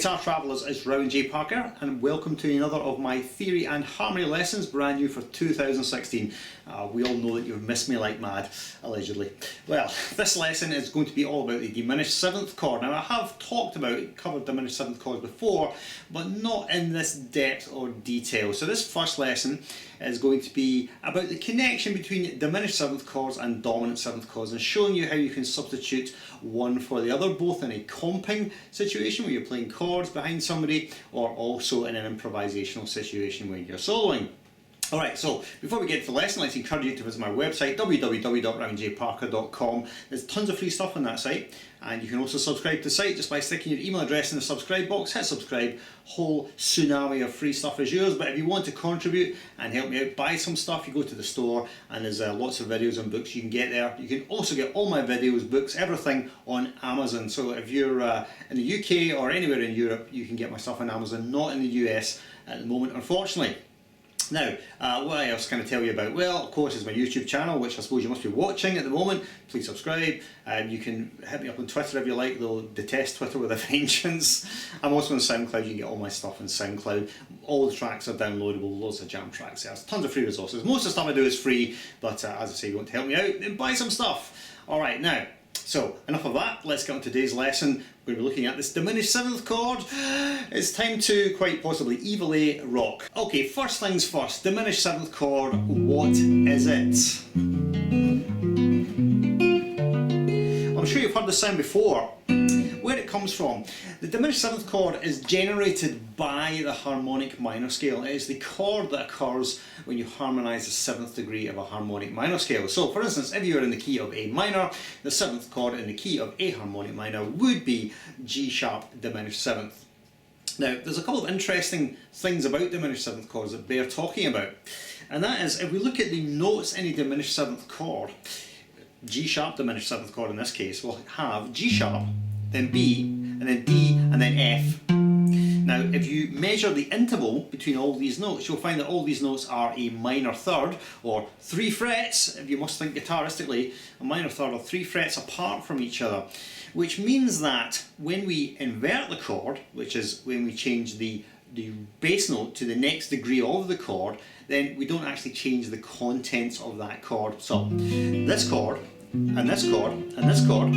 Guitar Travellers, it's Rowan J. Parker and welcome to another of my theory and harmony lessons, brand new for 2016. We all know that you've missed me like mad, allegedly. Well, this lesson is going to be all about the diminished 7th chord. Now I have covered diminished 7th chords before, but not in this depth or detail. So this first lesson is going to be about the connection between diminished 7th chords and dominant 7th chords, and showing you how you can substitute one for the other, both in a comping situation where you're playing chords behind somebody, or also in an improvisational situation where you're soloing. Alright, so before we get to the lesson, I'd like to encourage you to visit my website, www.rowanjparker.com. There's tons of free stuff on that site, and you can also subscribe to the site just by sticking your email address in the subscribe box. Hit subscribe, whole tsunami of free stuff is yours. But if you want to contribute and help me out, buy some stuff, you go to the store and there's lots of videos and books you can get there. You can also get all my videos, books, everything on Amazon. So if you're in the UK or anywhere in Europe, you can get my stuff on Amazon, not in the US at the moment, unfortunately. Now, what else can I tell you about? Well, of course, it's my YouTube channel, which I suppose you must be watching at the moment. Please subscribe. You can hit me up on Twitter if you like, though detest Twitter with a vengeance. I'm also on SoundCloud. You can get all my stuff on SoundCloud. All the tracks are downloadable, loads of jam tracks. There's tons of free resources. Most of the stuff I do is free, but as I say, if you want to help me out, then buy some stuff. Alright, now, so enough of that. Let's get on to today's lesson. We're going to be looking at this diminished 7th chord. It's time to quite possibly evilly rock. Okay, first things first, diminished 7th chord, what is it? I'm sure you've heard this sound before. Where it comes from. The diminished 7th chord is generated by the harmonic minor scale. It is the chord that occurs when you harmonise the 7th degree of a harmonic minor scale. So for instance, if you were in the key of A minor, the 7th chord in the key of A harmonic minor would be G sharp diminished 7th. Now there's a couple of interesting things about diminished 7th chords that bear talking about. And that is, if we look at the notes in a diminished 7th chord, G sharp diminished 7th chord in this case will have G sharp, then B, and then D, and then F. Now, if you measure the interval between all these notes, you'll find that all these notes are a minor third, or 3 frets, if you must think guitaristically, a minor third or 3 frets apart from each other. Which means that when we invert the chord, which is when we change the bass note to the next degree of the chord, then we don't actually change the contents of that chord. So, this chord, and this chord, and this chord,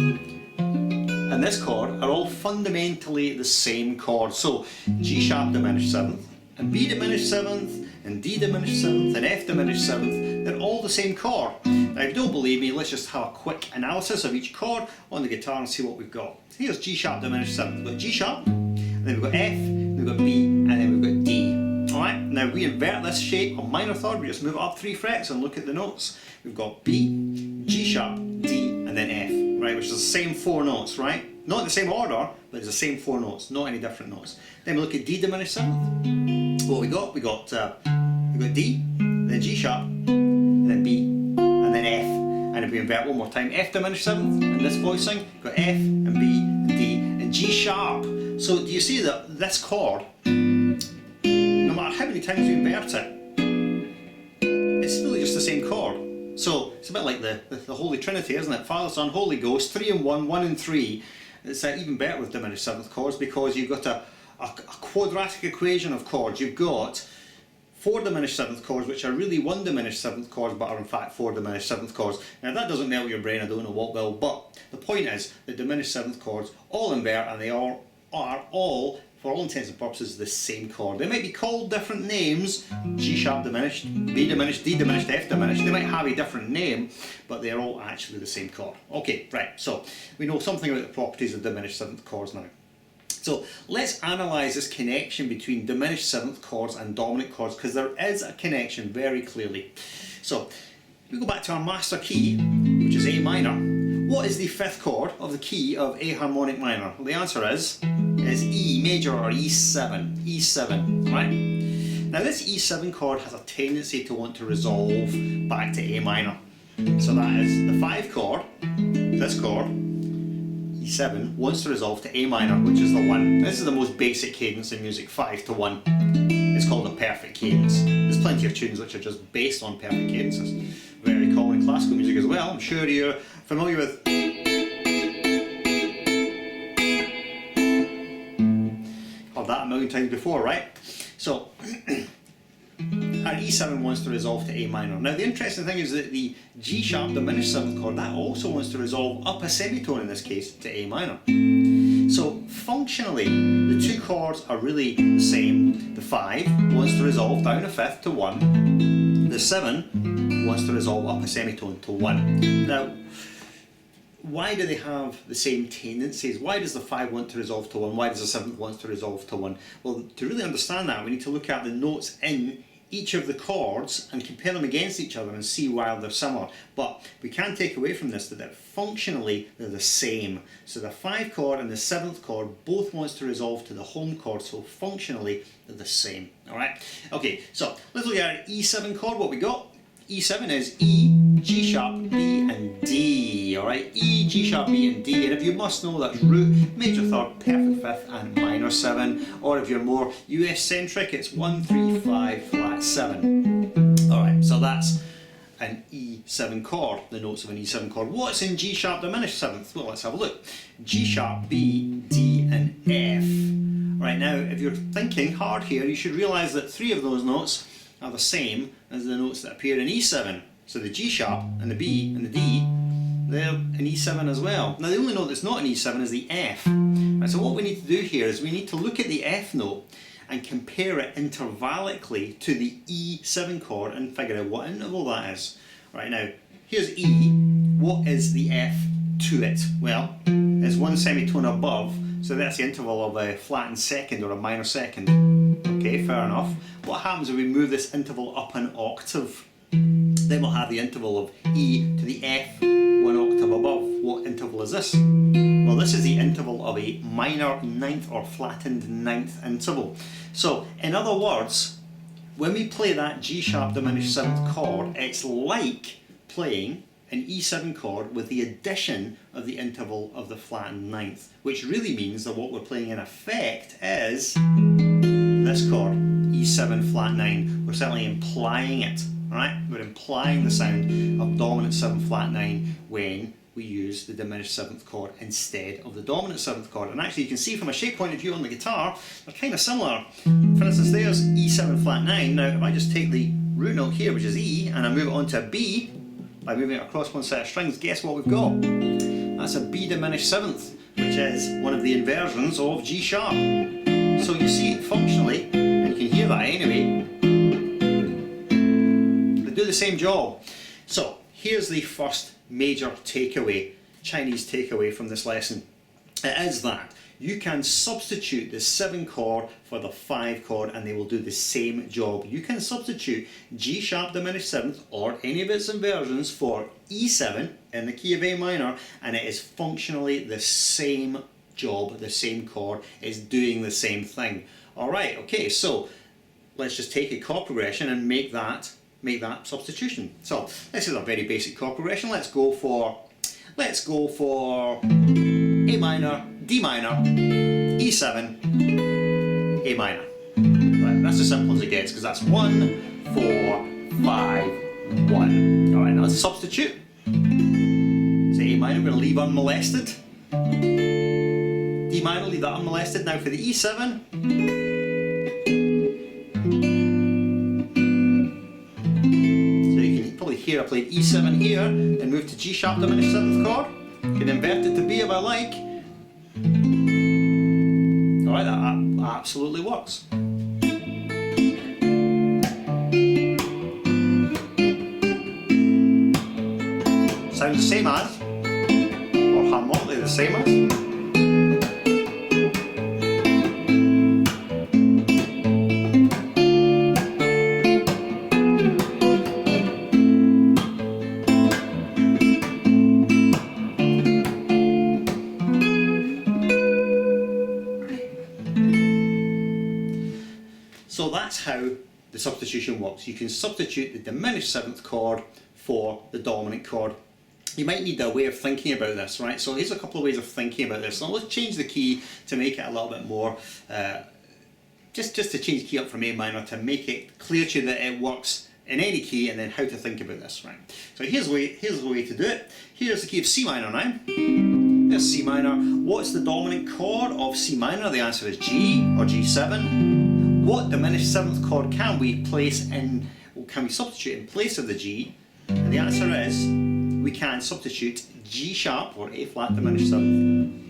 and this chord are all fundamentally the same chord. So G sharp diminished 7th, and B diminished 7th, and D diminished 7th, and F diminished 7th, they're all the same chord. Now if you don't believe me, let's just have a quick analysis of each chord on the guitar and see what we've got. Here's G sharp diminished 7th. We've got G sharp, and then we've got F, we've got B, and then we've got D. Alright, now we invert this shape of minor third, we just move it up 3 frets and look at the notes. We've got B, G sharp, D, and then F. Right, which is the same 4 notes, right? Not in the same order, but it's the same 4 notes, not any different notes. Then we look at D diminished 7th. What we got? We got D, then G sharp, then B, and then F. And if we invert one more time, F diminished 7th, and this voicing, we've got F, and B, and D, and G sharp. So do you see that this chord, no matter how many times we invert it, it's really just the same chord. So it's a bit like the Holy Trinity, isn't it? Father, Son, Holy Ghost, 3 in 1, 1 in 3. It's even better with diminished 7th chords because you've got a quadratic equation of chords. You've got 4 diminished 7th chords, which are really 1 diminished 7th chords, but are in fact 4 diminished 7th chords. Now if that doesn't melt your brain, I don't know what will, but the point is the diminished 7th chords all invert, and they are all, for all intents and purposes, the same chord. They might be called different names, G sharp diminished, B diminished, D diminished, F diminished. They might have a different name, but they're all actually the same chord. Okay, right, so we know something about the properties of diminished 7th chords now. So let's analyse this connection between diminished 7th chords and dominant chords, because there is a connection very clearly. So we go back to our master key, which is A minor. What is the 5th chord of the key of A harmonic minor? Well, the answer is E major or E7. E7, right? Now this E7 chord has a tendency to want to resolve back to A minor. So that is the 5 chord, this chord, E7, wants to resolve to A minor, which is the 1. This is the most basic cadence in music, 5 to 1. It's called a perfect cadence. There's plenty of tunes which are just based on perfect cadences. Very common in classical music as well. I'm sure you're familiar with million times before, right? So our E7 wants to resolve to A minor. Now the interesting thing is that the G sharp diminished 7th chord, that also wants to resolve up a semitone in this case to A minor. So functionally the two chords are really the same. The 5 wants to resolve down a fifth to 1. The 7 wants to resolve up a semitone to 1. Now why do they have the same tendencies? Why does the 5 want to resolve to 1? Why does the 7 want to resolve to 1? Well, to really understand that, we need to look at the notes in each of the chords and compare them against each other and see why they're similar. But we can take away from this that functionally they're the same. So the 5 chord and the 7th chord both wants to resolve to the home chord, so functionally they're the same. Alright? Okay, so let's look at our E7 chord. What we got? E7 is E, G sharp, B and D, alright? E, G sharp, B and D, and if you must know that's root, major third, perfect fifth and minor 7, or if you're more US centric it's 1, 3, 5, flat 7. Alright, so that's an E7 chord, the notes of an E7 chord. What's in G sharp diminished 7th? Well, let's have a look. G sharp, B, D and F. Right, now if you're thinking hard here, you should realise that 3 of those notes are the same as the notes that appear in E7. So the G sharp and the B and the D, they're in E7 as well. Now the only note that's not in E7 is the F. Right, so what we need to do here is we need to look at the F note and compare it intervallically to the E7 chord and figure out what interval that is. Right, now here's E. What is the F to it? Well, it's 1 semitone above, so that's the interval of a flattened second or a minor second. Okay, fair enough. What happens if we move this interval up an octave? Then we'll have the interval of E to the F 1 octave above. What interval is this? Well, this is the interval of a minor ninth or flattened ninth interval. So, in other words, when we play that G sharp diminished 7th chord, it's like playing an E7 chord with the addition of the interval of the flattened ninth, which really means that what we're playing in effect is this chord, E7 flat 9. We're certainly implying it, right? We're implying the sound of dominant 7 flat 9 when we use the diminished 7th chord instead of the dominant 7th chord. And actually you can see from a shape point of view on the guitar, they're kind of similar. For instance, there's E7 flat 9. Now if I just take the root note here, which is E, and I move it onto a B, by moving it across one set of strings, guess what we've got? That's a B diminished 7th, which is one of the inversions of G sharp. So you see, functionally, and you can hear that anyway, they do the same job. So here's the first major takeaway, Chinese takeaway from this lesson. It is that you can substitute the 7 chord for the 5 chord and they will do the same job. You can substitute G sharp diminished 7th or any of its inversions for E7 in the key of A minor and it is functionally the same job, the same chord, is doing the same thing. Alright, okay, so let's just take a chord progression and make that substitution. So this is a very basic chord progression. Let's go for A minor, D minor, E7, A minor. Right, that's as simple as it gets because that's 1, 4, 5, 1. Alright, now let's substitute. So A minor, we're going to leave unmolested. D minor, leave that unmolested. Now for the E7. So you can probably hear I played E7 here, then move to G sharp diminished 7th chord. You can invert it to B if I like. Alright, that absolutely works. Sounds the same as, or harmonically the same as. So that's how the substitution works. You can substitute the diminished 7th chord for the dominant chord. You might need a way of thinking about this, right? So here's a couple of ways of thinking about this. So let's change the key to make it a little bit more, just to change the key up from A minor to make it clear to you that it works in any key and then how to think about this, right? So here's the way to do it. Here's the key of C minor now. There's C minor. What's the dominant chord of C minor? The answer is G or G7. What diminished seventh chord can we substitute in place of the G? And the answer is we can substitute G sharp or A flat diminished seventh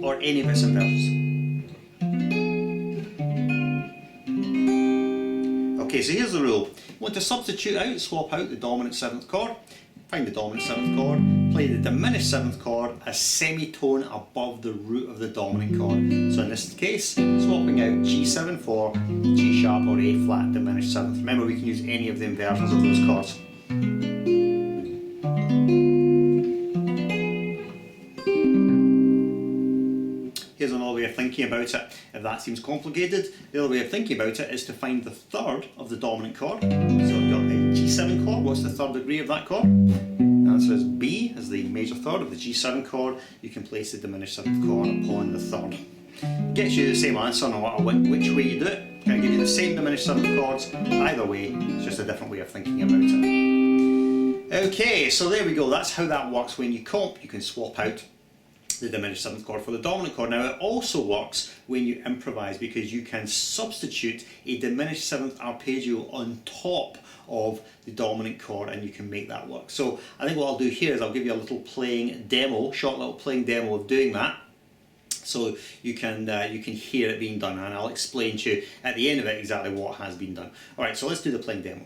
or any of its inverses. Okay, so here's the rule. You want to swap out the dominant seventh chord, find the dominant seventh chord, play the diminished seventh chord a semitone above the root of the dominant chord. So in this case, swapping out G7 for G sharp or A flat diminished seventh. Remember, we can use any of the inversions of those chords. Here's another way of thinking about it. If that seems complicated, the other way of thinking about it is to find the third of the dominant chord. So we've got the G7 chord. What's the third degree of that chord? The answer is B, as the major third of the G7 chord. You can place the diminished seventh chord upon the third. Gets you the same answer no matter which way you do it. Can give you the same diminished seventh chords. Either way, it's just a different way of thinking about it. Okay, so there we go. That's how that works when you comp. You can swap out the diminished seventh chord for the dominant chord. Now it also works when you improvise, because you can substitute a diminished seventh arpeggio on top of the dominant chord and you can make that work. So I think what I'll do here is I'll give you a little playing demo, short little playing demo of doing that, so you can hear it being done, and I'll explain to you at the end of it exactly what has been done. Alright, so let's do the playing demo.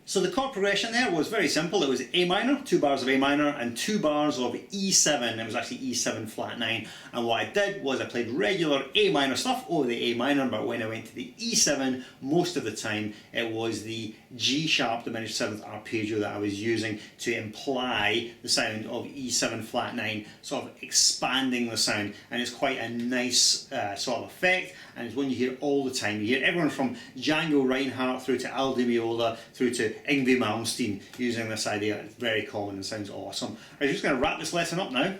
So the chord progression there was very simple. It was A minor, 2 bars of A minor and 2 bars of E7. It was actually E7 flat 9. And what I did was I played regular A minor stuff over the A minor, but when I went to the E7, most of the time it was the G sharp diminished seventh arpeggio that I was using to imply the sound of E7 flat 9, sort of expanding the sound. And it's quite a nice sort of effect, and it's one you hear all the time. You hear everyone from Django Reinhardt through to Al Di Meola through to Yngwie Malmsteen using this idea. It's very common and sounds awesome. I'm just going to wrap this lesson up now.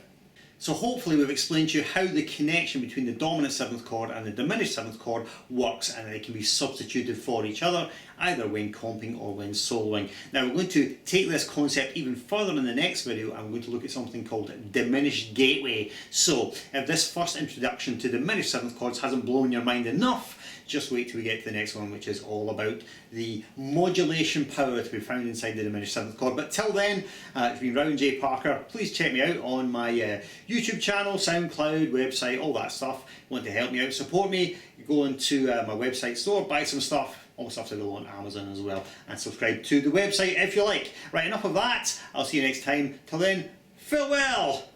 So hopefully we've explained to you how the connection between the dominant seventh chord and the diminished seventh chord works, and they can be substituted for each other either when comping or when soloing. Now we're going to take this concept even further in the next video. I'm going to look at something called diminished gateway. So if this first introduction to diminished seventh chords hasn't blown your mind enough, just wait till we get to the next one, which is all about the modulation power to be found inside the diminished seventh chord. But till then, it's been Rowan J. Parker. Please check me out on my YouTube channel, SoundCloud, website, all that stuff. Want to help me out, support me, go into my website store, buy some stuff. All stuff's available on Amazon as well, and subscribe to the website if you like. Right, enough of that. I'll see you next time. Till then, farewell.